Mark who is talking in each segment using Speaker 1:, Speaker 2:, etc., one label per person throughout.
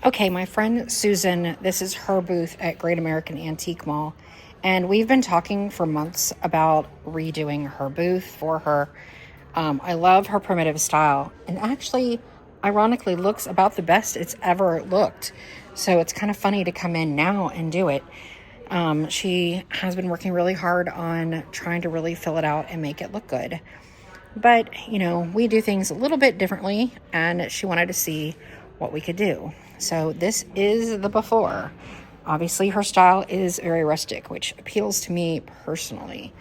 Speaker 1: Okay, my friend Susan, this is her booth at Great American Antique Mall. And we've been talking for months about redoing her booth for her. I love her primitive style, and actually, ironically, looks about the best it's ever looked. So it's kind of funny to come in now and do it. She has been working really hard on trying to really fill it out and make it look good. But, we do things a little bit differently, and she wanted to see what we could do. So this is the before. Obviously, her style is very rustic, which appeals to me personally.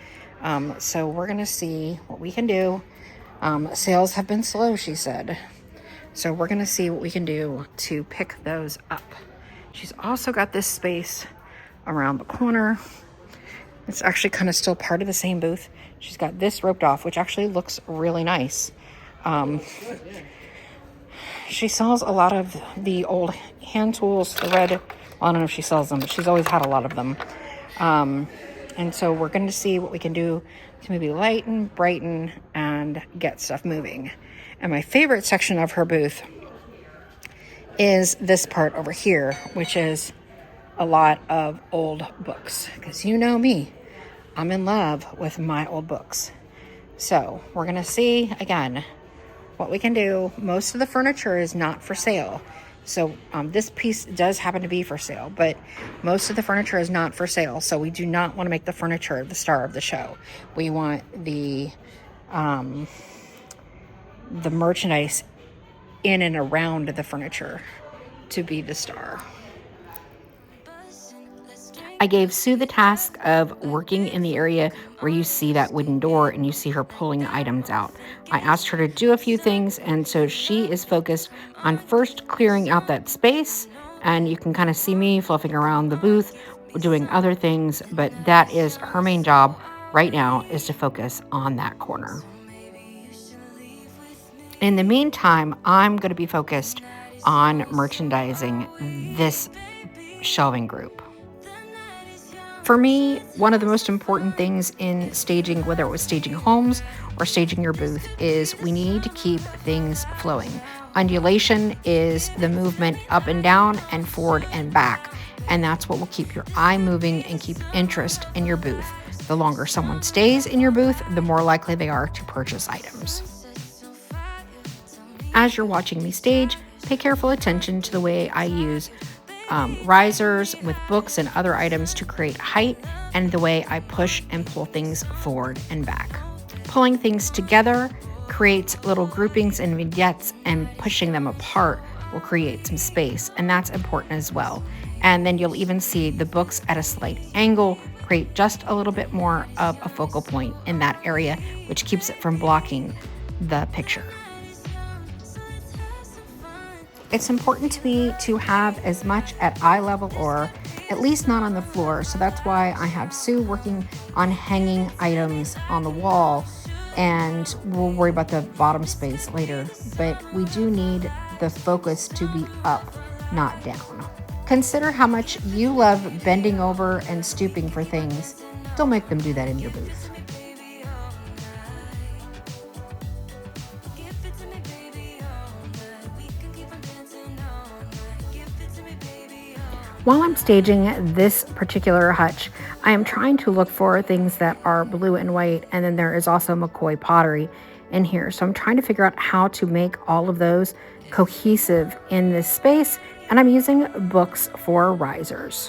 Speaker 1: So we're going to see what we can do. Sales have been slow, she said. So we're going to see what we can do to pick those up. She's also got this space around the corner. It's actually kind of still part of the same booth. She's got this roped off, which actually looks really nice. She sells a lot of the old hand tools, the red. Well, I don't know if she sells them, but she's always had a lot of them. And so we're going to see what we can do to maybe lighten, brighten, and get stuff moving. And my favorite section of her booth is this part over here, which is a lot of old books. Because you know me, I'm in love with my old books. So we're going to see, again, what we can do. Most of the furniture is not for sale. So this piece does happen to be for sale, but most of the furniture is not for sale. So we do not want to make the furniture the star of the show. We want the merchandise in and around the furniture to be the star. I gave Sue the task of working in the area where you see that wooden door and you see her pulling items out. I asked her to do a few things, and so she is focused on first clearing out that space, and you can kind of see me fluffing around the booth doing other things, but that is her main job right now, is to focus on that corner. In the meantime, I'm going to be focused on merchandising this shelving group. For me, one of the most important things in staging, whether it was staging homes or staging your booth, is we need to keep things flowing. Undulation is the movement up and down and forward and back, and that's what will keep your eye moving and keep interest in your booth. The longer someone stays in your booth, the more likely they are to purchase items. As you're watching me stage, pay careful attention to the way I use risers with books and other items to create height, and the way I push and pull things forward and back. Pulling things together creates little groupings and vignettes, and pushing them apart will create some space, and that's important as well. And then you'll even see the books at a slight angle create just a little bit more of a focal point in that area, which keeps it from blocking the picture. It's important to me to have as much at eye level, or at least not on the floor. So that's why I have Sue working on hanging items on the wall, and we'll worry about the bottom space later. But we do need the focus to be up, not down. Consider how much you love bending over and stooping for things. Don't make them do that in your booth. While I'm staging this particular hutch, I am trying to look for things that are blue and white, and then there is also McCoy pottery in here. So I'm trying to figure out how to make all of those cohesive in this space, and I'm using books for risers.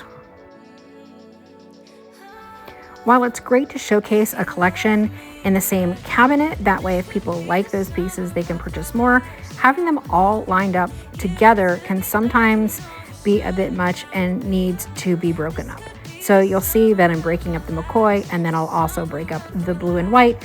Speaker 1: While it's great to showcase a collection in the same cabinet, that way if people like those pieces, they can purchase more, having them all lined up together can sometimes be a bit much and needs to be broken up. So you'll see that I'm breaking up the McCoy, and then I'll also break up the blue and white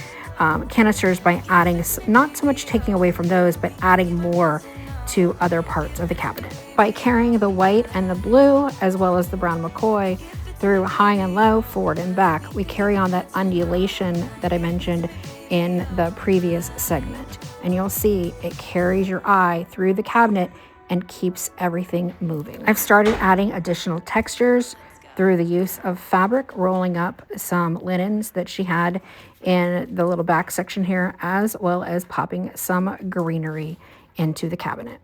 Speaker 1: canisters by adding, not so much taking away from those, but adding more to other parts of the cabinet. By carrying the white and the blue, as well as the brown McCoy, through high and low, forward and back, we carry on that undulation that I mentioned in the previous segment. And you'll see it carries your eye through the cabinet and keeps everything moving. I've started adding additional textures through the use of fabric, rolling up some linens that she had in the little back section here, as well as popping some greenery into the cabinet.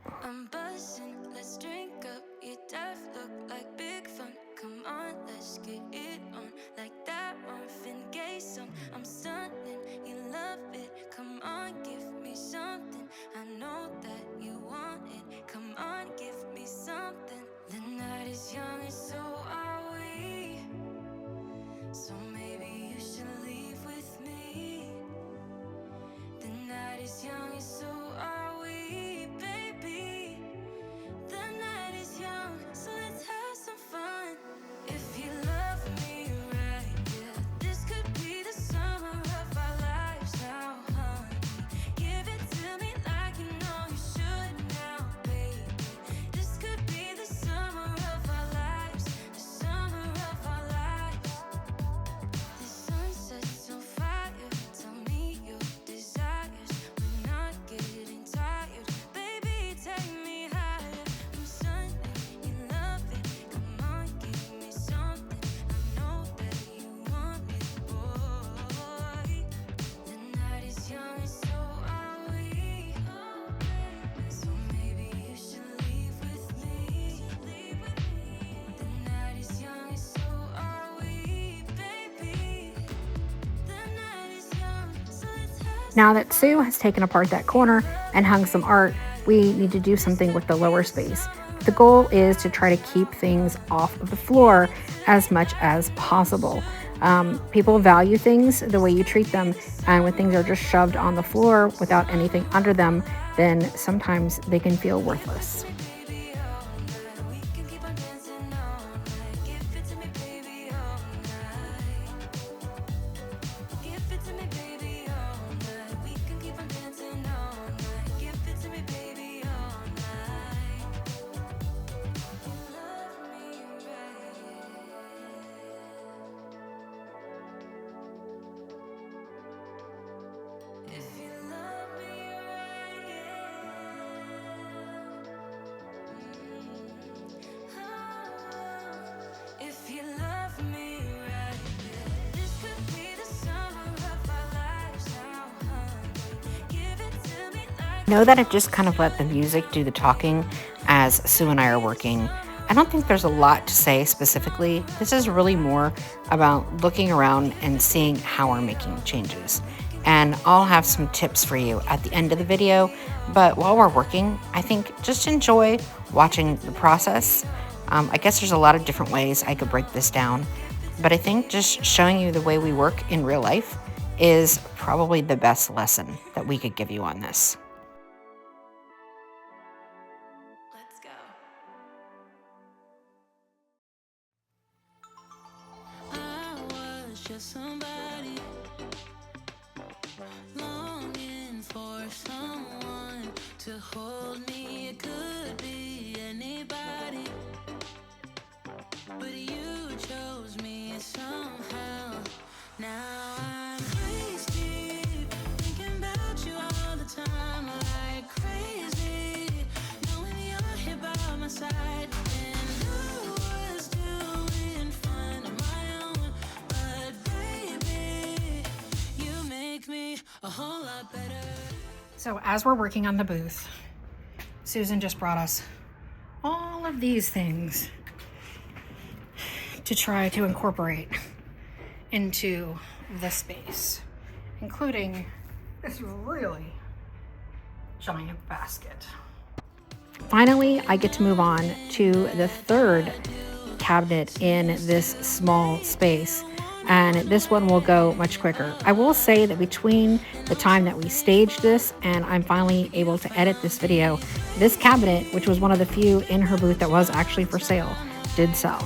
Speaker 1: Now that Sue has taken apart that corner and hung some art, we need to do something with the lower space. The goal is to try to keep things off of the floor as much as possible. People value things the way you treat them, and when things are just shoved on the floor without anything under them, then sometimes they can feel worthless. Know that I've just kind of let the music do the talking as Sue and I are working. I don't think there's a lot to say specifically. This is really more about looking around and seeing how we're making changes. And I'll have some tips for you at the end of the video. But while we're working, I think just enjoy watching the process. I guess there's a lot of different ways I could break this down. But I think just showing you the way we work in real life is probably the best lesson that we could give you on this.
Speaker 2: Somebody longing for someone to hold me. It could be anybody, but you chose me somehow. Now I'm crazy, thinking about you all the time, like crazy, knowing you're here by my side. And I was doing fine on my own, me a whole lot better.
Speaker 1: So as we're working on the booth, Susan just brought us all of these things to try to incorporate into the space, including this really giant basket. Finally, I get to move on to the third cabinet in this small space. And this one will go much quicker. I will say that between the time that we staged this and I'm finally able to edit this video, this cabinet, which was one of the few in her booth that was actually for sale, did sell.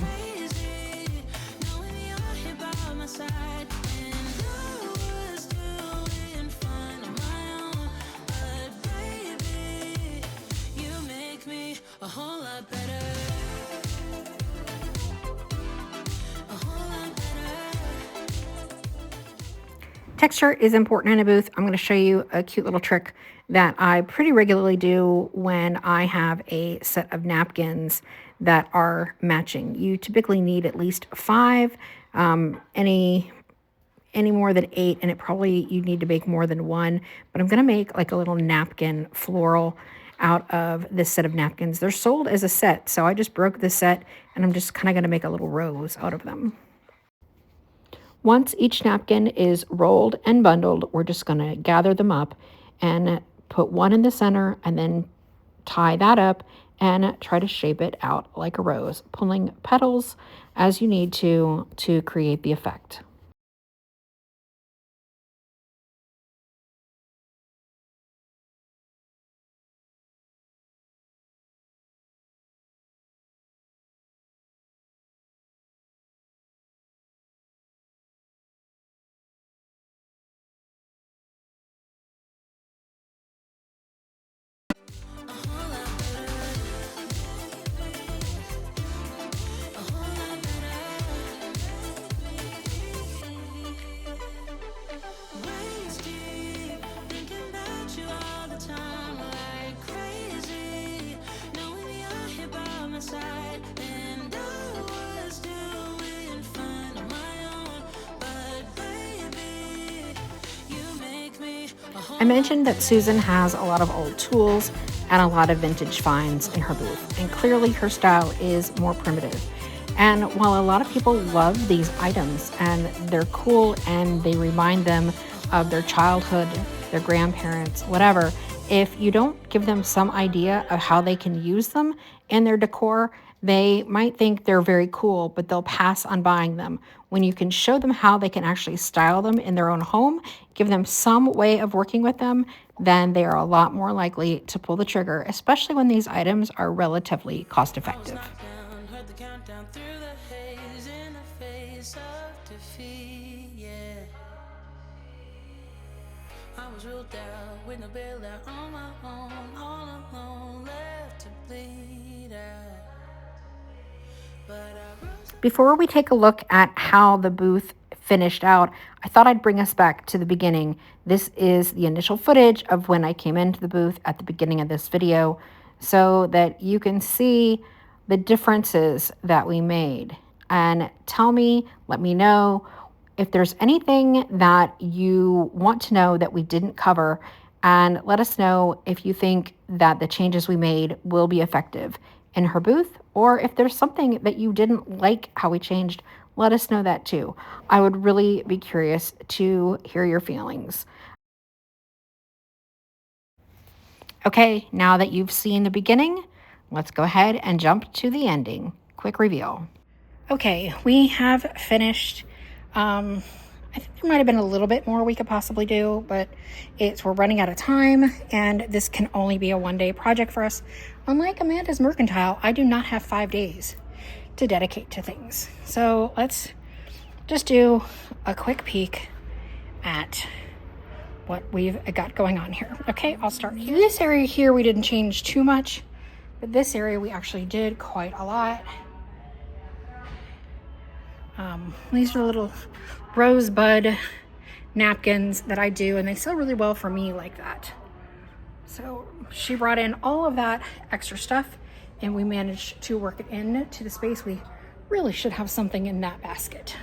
Speaker 1: Texture is important in a booth. I'm going to show you a cute little trick that I pretty regularly do when I have a set of napkins that are matching. You typically need at least 5, any more than 8, and you need to make more than 1. But I'm going to make like a little napkin floral out of this set of napkins. They're sold as a set, so I just broke the set, and I'm just kind of going to make a little rose out of them. Once each napkin is rolled and bundled, we're just going to gather them up and put one in the center and then tie that up and try to shape it out like a rose, pulling petals as you need to create the effect. I mentioned that Susan has a lot of old tools and a lot of vintage finds in her booth, and clearly her style is more primitive. And while a lot of people love these items and they're cool and they remind them of their childhood, their grandparents, whatever, if you don't give them some idea of how they can use them in their decor, they might think they're very cool, but they'll pass on buying them. When you can show them how they can actually style them in their own home, give them some way of working with them, then they are a lot more likely to pull the trigger, especially when these items are relatively cost effective.
Speaker 2: Heard the countdown through the haze in the face of defeat, yeah. I was ruled out with no bailout on my own, all alone, left to bleed out. But I rose.
Speaker 1: Before we take a look at how the booth finished out, I thought I'd bring us back to the beginning. This is the initial footage of when I came into the booth at the beginning of this video, so that you can see the differences that we made. And let me know if there's anything that you want to know that we didn't cover, and let us know if you think that the changes we made will be effective in her booth, or if there's something that you didn't like how we changed, let us know that too. I would really be curious to hear your feelings. Okay, now that you've seen the beginning, let's go ahead and jump to the ending. Quick reveal. Okay, we have finished. I think there might have been a little bit more we could possibly do, but we're running out of time, and this can only be a one-day project for us. Unlike Amanda's Mercantile, I do not have 5 days to dedicate to things. So let's just do a quick peek at what we've got going on here. Okay, I'll start here. This area here, we didn't change too much, but this area we actually did quite a lot. These are little rosebud napkins that I do, and they sell really well for me like that. So she brought in all of that extra stuff, and we managed to work it into the space. We really should have something in that basket.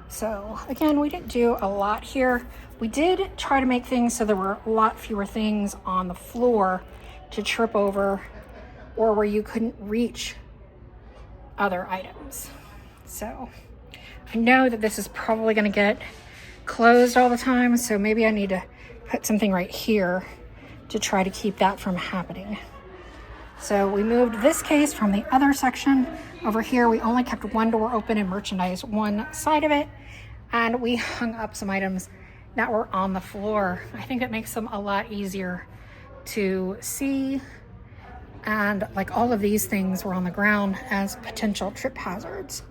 Speaker 1: So again, we didn't do a lot here. We did try to make things so there were a lot fewer things on the floor to trip over, or where you couldn't reach other items. So I know that this is probably going to get closed all the time, so maybe I need to put something right here to try to keep that from happening. So we moved this case from the other section over here. We only kept one door open and merchandised one side of it, and we hung up some items that were on the floor. I think it makes them a lot easier to see, and like all of these things were on the ground as potential trip hazards.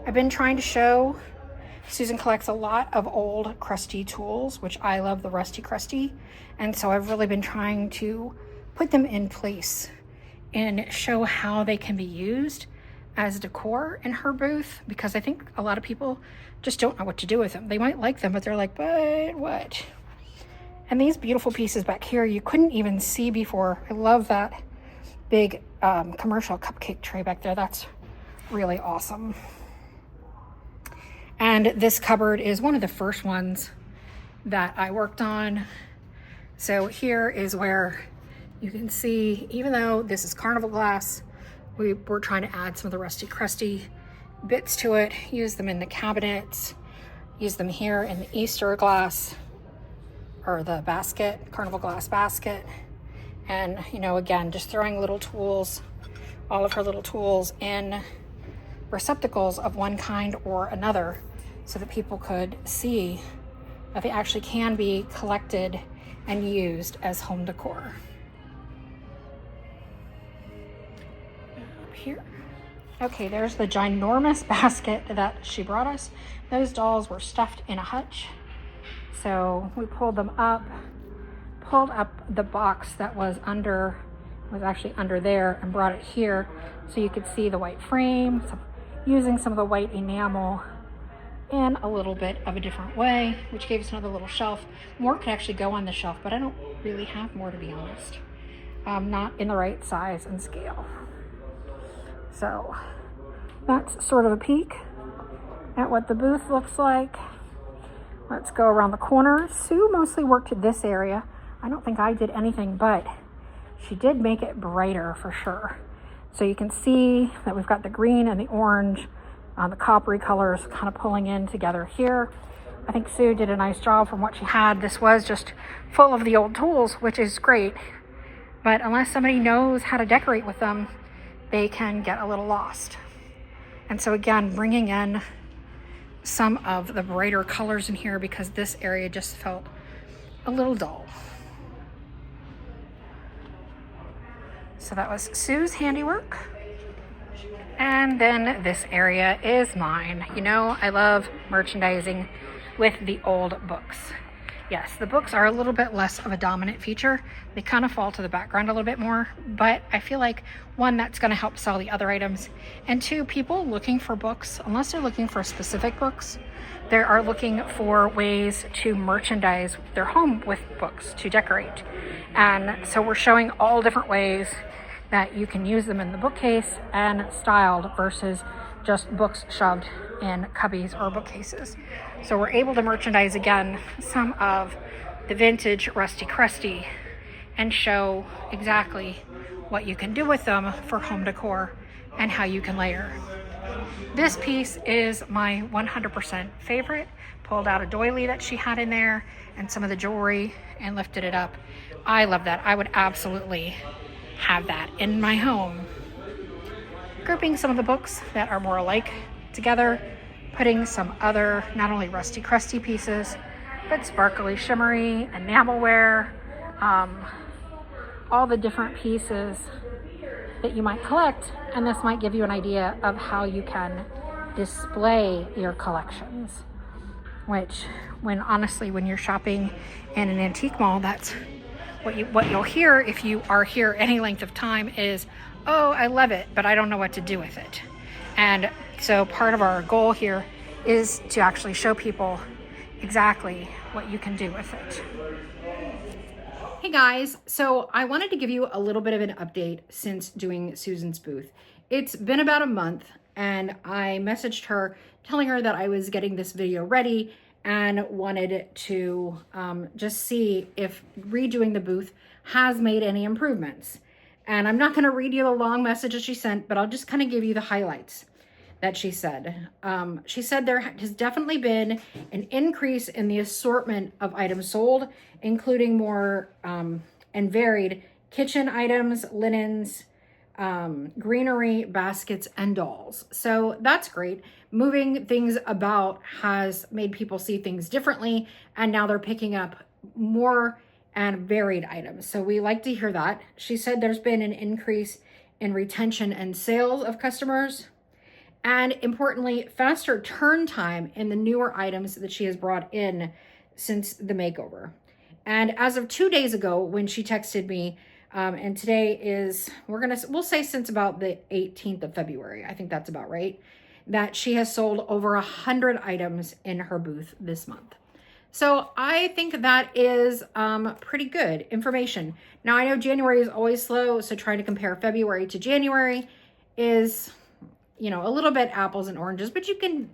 Speaker 1: I've been trying to show Susan collects a lot of old crusty tools, which I love the rusty crusty, and so I've really been trying to put them in place and show how they can be used as decor in her booth, because I think a lot of people just don't know what to do with them. They might like them, but they're like, but what? And these beautiful pieces back here, you couldn't even see before. I love that big commercial cupcake tray back there. That's really awesome. And this cupboard is one of the first ones that I worked on. So here is where you can see, even though this is carnival glass, we were trying to add some of the rusty crusty bits to it, use them in the cabinets, use them here in the Easter glass, or the basket, carnival glass basket. And, you know, again, just throwing little tools, all of her little tools in receptacles of one kind or another, so that people could see that they actually can be collected and used as home decor. Up here. Okay, there's the ginormous basket that she brought us. Those dolls were stuffed in a hutch. So we pulled them up, pulled up the box that was actually under there, and brought it here so you could see the white frame, using some of the white enamel in a little bit of a different way, which gave us another little shelf. More could actually go on the shelf, but I don't really have more, to be honest. Not in the right size and scale. So that's sort of a peek at what the booth looks like. Let's go around the corner. Sue mostly worked this area. I don't think I did anything, but she did make it brighter for sure. So you can see that we've got the green and the orange, the coppery colors kind of pulling in together here. I think Sue did a nice job from what she had. This was just full of the old tools, which is great. But unless somebody knows how to decorate with them, they can get a little lost. And so again, bringing in some of the brighter colors in here because this area just felt a little dull. So that was Sue's handiwork. And then this area is mine. You know, I love merchandising with the old books. Yes, the books are a little bit less of a dominant feature. They kind of fall to the background a little bit more, but I feel like one, that's going to help sell the other items. And two, people looking for books, unless they're looking for specific books, they are looking for ways to merchandise their home with books to decorate. And so we're showing all different ways that you can use them in the bookcase and styled versus just books shoved in cubbies or bookcases. So we're able to merchandise again some of the vintage Rusty Crusty and show exactly what you can do with them for home decor and how you can layer. This piece is my 100% favorite. Pulled out a doily that she had in there and some of the jewelry and lifted it up. I love that. I would absolutely have that in my home. Grouping some of the books that are more alike together, putting some other not only Rusty Crusty pieces, but sparkly shimmery, enamelware, all the different pieces that you might collect, and this might give you an idea of how you can display your collections, which when you're shopping in an antique mall, that's what you'll hear if you are here any length of time is, oh, I love it, but I don't know what to do with it. And so part of our goal here is to actually show people exactly what you can do with it. Hey guys, so I wanted to give you a little bit of an update since doing Susan's booth. It's been about a month and I messaged her telling her that I was getting this video ready and wanted to just see if redoing the booth has made any improvements. And I'm not going to read you the long message that she sent, but I'll just kind of give you the highlights that she said. She said there has definitely been an increase in the assortment of items sold, including more and varied kitchen items, linens, greenery, baskets, and dolls. So that's great. Moving things about has made people see things differently, and now they're picking up more and varied items. So we like to hear that. She said there's been an increase in retention and sales of customers, and importantly, faster turn time in the newer items that she has brought in since the makeover. And as of 2 days ago, when she texted me, and today is, we'll say since about the 18th of February, I think that's about right, that she has sold over 100 items in her booth this month. So I think that is pretty good information. Now I know January is always slow, so trying to compare February to January is, you know, a little bit apples and oranges, but you can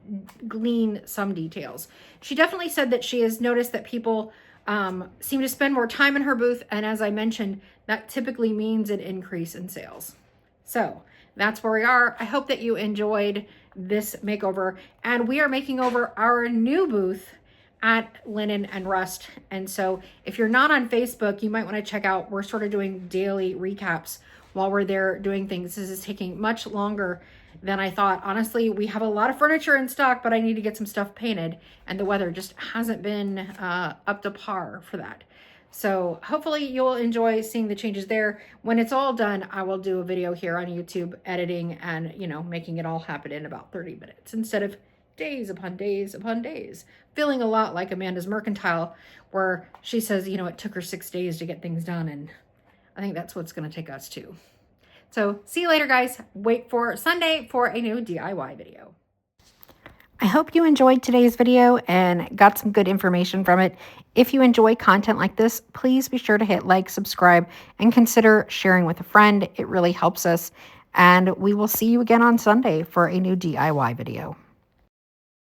Speaker 1: glean some details. She definitely said that she has noticed that people seem to spend more time in her booth, and as I mentioned, that typically means an increase in sales. So that's where we are. I hope that you enjoyed this makeover, and we are making over our new booth at Linen and Rust. And so if you're not on Facebook, you might want to check out, we're sort of doing daily recaps while we're there doing things. This is taking much longer than I thought. Honestly, we have a lot of furniture in stock, but I need to get some stuff painted, and the weather just hasn't been up to par for that. So hopefully you'll enjoy seeing the changes there. When it's all done, I will do a video here on YouTube editing and, you know, making it all happen in about 30 minutes instead of days upon days upon days. Feeling a lot like Amanda's Mercantile, where she says, you know, it took her 6 days to get things done, and I think that's what's going to take us too. So see you later, guys. Wait for Sunday for a new DIY video. I hope you enjoyed today's video and got some good information from it. If you enjoy content like this, please be sure to hit like, subscribe, and consider sharing with a friend. It really helps us. And we will see you again on Sunday for a new DIY video.